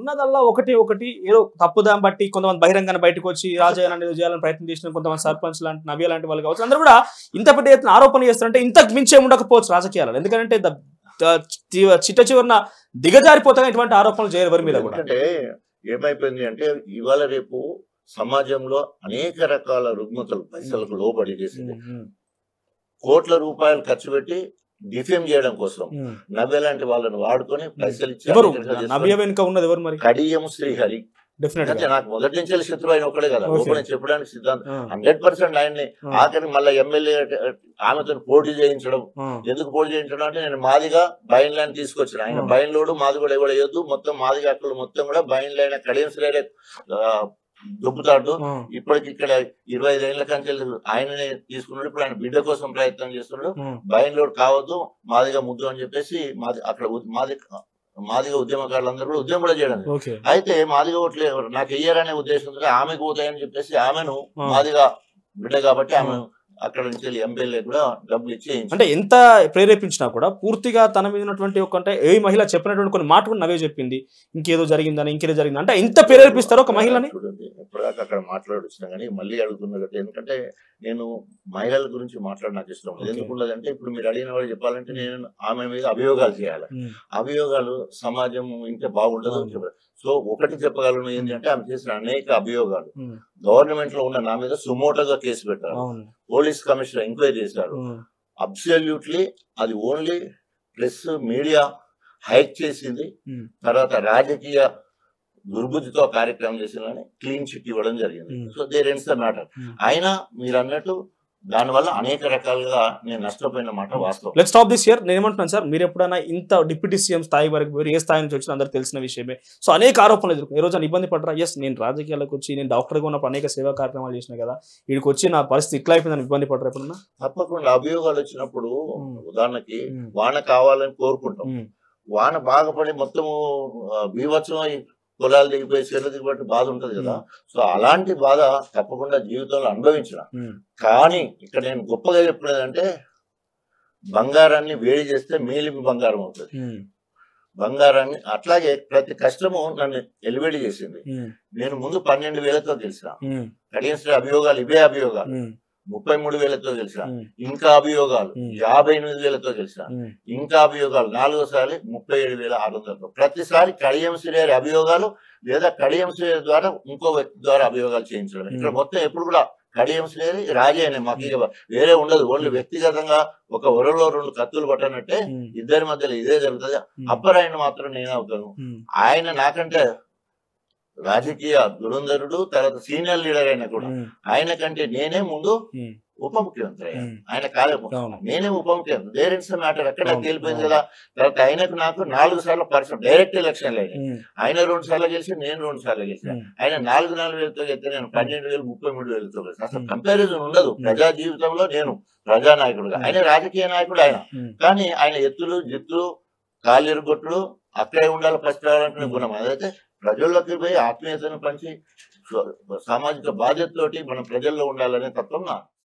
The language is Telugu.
ఉన్నదల్లా ఒకటి ఒకటి ఏదో తప్పుదాం బట్టి కొంతమంది బహిరంగానే బయటకు వచ్చి రాజయ్య ఏదో చేయాలని ప్రయత్నం చేసిన కొంతమంది సర్పంచ్ లాంటి నవ్య లాంటి వాళ్ళు కావచ్చు అందరూ కూడా ఇంత పెద్ద ఎత్తున ఆరోపణ చేస్తారంటే ఇంతకు మించే ఉండకపోవచ్చు రాజకీయాలు. ఎందుకంటే చిట్ట చివరిన దిగజారిపోతాయి ఇటువంటి ఆరోపణలు చేయరు ఎవరి మీద కూడా. అంటే ఏమైపోయింది అంటే ఇవాళ రేపు సమాజంలో అనేక రకాల రుగ్మతలు పైసలకు లోబడి చేసింది. కోట్ల రూపాయలు ఖర్చు పెట్టి డిఫేమ్ చేయడం కోసం నవ్య లాంటి వాళ్ళని వాడుకొని పైసలు ఇచ్చి కడియం శ్రీహరి నాకు మొదటి నుంచి శత్రు ఆయన ఒక్కడే కదా నేను చెప్పడానికి సిద్ధాంతం 100% ఆయన్ని ఆఖరి మళ్ళీ ఎమ్మెల్యే ఆమెతో పోటీ చేయించడం. ఎందుకు పోటీ చేయించడం అంటే నేను మాదిగా బైన్ ల్యాండ్ తీసుకొచ్చిన ఆయన బైన్ లోడు మాది కూడా ఎవరు వేయొద్దు మొత్తం మాదిగా అక్కడ మొత్తం కూడా బైన్ లైన్ కడియం శ్రీహరి దొబ్బుతాడు. ఇప్పటికి ఇక్కడ 25 ఏళ్ల కంచె ఆయననే తీసుకున్నాడు. ఇప్పుడు ఆయన బిడ్డ కోసం ప్రయత్నం చేస్తున్నాడు. బైన్ లోడ్ కావద్దు మాదిగా ముద్దు అని చెప్పేసి అక్కడ మాదిగా ఉద్యమకారులందరూ కూడా ఉద్యమం కూడా చేయడం. అయితే మాదిగా ఓట్లు నాకు వెయ్యారనే ఉద్దేశంతో ఆమెకు పోతాయని చెప్పేసి ఆమెను మాదిగా బిడ్డ కాబట్టి ఆమె అక్కడ నుంచి ఎమ్మెల్యే కూడా డబ్బులు ఇచ్చి అంటే ఎంత ప్రేరేపించినా కూడా పూర్తిగా తన మీద ఉన్నటువంటి ఒక అంటే ఏ మహిళ చెప్పినటువంటి కొన్ని మాట కూడా నవే చెప్పింది ఇంకేదో జరిగిందని ఇంకేదో జరిగింది అంటే ఎంత ప్రేరేపిస్తారో ఒక మహిళని. చూడండి ఎప్పటిదాకా అక్కడ మాట్లాడొచ్చినా కానీ మళ్ళీ అడుగుతున్నారు. ఎందుకంటే నేను మహిళల గురించి మాట్లాడి నాకు ఇష్టం ఎందుకున్నదంటే ఇప్పుడు మీరు అడిగిన వాళ్ళు చెప్పాలంటే నేను ఆమె మీద అభియోగాలు చేయాలి. అభియోగాలు సమాజం ఇంకా బాగుండదు. సో ఒకటి చెప్పగలను ఏంటంటే ఆమె చేసిన అనేక అభియోగాలు గవర్నమెంట్ లో ఉన్న నా మీద సుమోటోగా కేసు పెట్టారు. పోలీస్ కమిషనర్ ఎంక్వైరీ చేశారు. అబ్సల్యూట్లీ అది ఓన్లీ ప్రెస్ మీడియా హైక్ చేసింది. తర్వాత రాజకీయ దుర్బుద్ధితో కార్యక్రమం చేసిందని క్లీన్ చిట్ ఇవ్వడం జరిగింది. So there ends the matter. అయినా మీరు అన్నట్టు దానివల్ల అనేక రకాలుగా నేను నష్టపోయిన మాట వాస్తవం. Let's stop this here. నేను ఏమంటున్నాను సార్ మీరు ఎప్పుడైనా ఇంత డిప్యూటీ సీఎం స్థాయి వరకు ఏ స్థాయి నుంచి వచ్చినా అందరూ తెలిసిన విషయమే. సో అనేక ఆరోపణలు ఎదుర్కొన్నారు. ఈ రోజు ఇబ్బంది పడరా? ఎస్ నేను రాజకీయాలకు వచ్చి నేను డాక్టర్గా ఉన్నప్పుడు అనేక సేవా కార్యక్రమాలు చేసిన కదా వీడికి వచ్చి నా పరిస్థితి ఇట్లా అయిపోయిందని ఇబ్బంది పడరా ఎప్పుడన్నా? తప్పకుండా అభియోగాలు వచ్చినప్పుడు ఉదాహరణకి వాన కావాలని కోరుకుంటాం. వాన బాగుపడి మొత్తము బీభత్సం పొలాలు దిగిపోయి చెర్లు దిగిపోయి బాధ ఉంటది కదా. సో అలాంటి బాధ తప్పకుండా జీవితంలో అనుభవించిన. కానీ ఇక్కడ నేను గొప్పగా చెప్పినదంటే బంగారాన్ని వేడి చేస్తే మేలిమి బంగారం అవుతుంది. బంగారాన్ని అట్లాగే ప్రతి కష్టము నన్ను ఎలివేడి చేసింది. నేను ముందు 12,000తో గెలిచిన కడియం శ్రీ అభియోగాలు ఇవే అభియోగాలు 33,000తో గెలిచిన ఇంకా అభియోగాలు 58,000తో గెలిచిన ఇంకా అభియోగాలు 4సారి 37,600తో. ప్రతిసారి కడియం శ్రీహరి అభియోగాలు లేదా కడియం శ్రీహరి ద్వారా ఇంకో వ్యక్తి ద్వారా అభియోగాలు చేయించడం. ఇక్కడ మొత్తం ఎప్పుడు కూడా కడియం శ్రీహరి రాజయ్యనే మాకు వేరే ఉండదు. ఓన్లీ వ్యక్తిగతంగా ఒక వరలో 2 కత్తులు పట్టనట్టే ఇద్దరి మధ్యలో ఇదే జరుగుతుంది. అప్పర్ ఆయన మాత్రం నేనే అవుతాను. ఆయన నాకంటే రాజకీయ దురంధరుడు తర్వాత సీనియర్ లీడర్ అయినా కూడా ఆయన కంటే నేనే ముందు ఉప ముఖ్యమంత్రి అయ్యాను. ఆయన కాలేము నేనే ఉప ముఖ్యమంత్రి. దేర్ ఇట్స్ మ్యాటర్ ఎక్కడ తేలిపోయింది కదా. తర్వాత ఆయనకు నాకు 4 సార్లు పర్సన్ డైరెక్ట్ ఎలక్షన్లు అయినాయి. ఆయన 2 సార్లు గెలిచి నేను 2 సార్లు గెలిచాను. ఆయన 4,000తో గెలిస్తే నేను 12,000 33,000తో గెలిచాను. అసలు కంపారిజన్ ఉండదు. ప్రజా జీవితంలో నేను ప్రజానాయకుడుగా ఆయన రాజకీయ నాయకుడు ఆయన. కానీ ఆయన ఎత్తులు జిత్తులు కాళ్ళెరుగొట్టుడు అక్కడే ఉండాలి ఫస్ట్ రావాలనుకునే గుణం. అదైతే ప్రజల్లోకి పోయి ఆత్మీయతను పంచి సామాజిక బాధ్యతతోటి మనం ప్రజల్లో ఉండాలనే తత్వం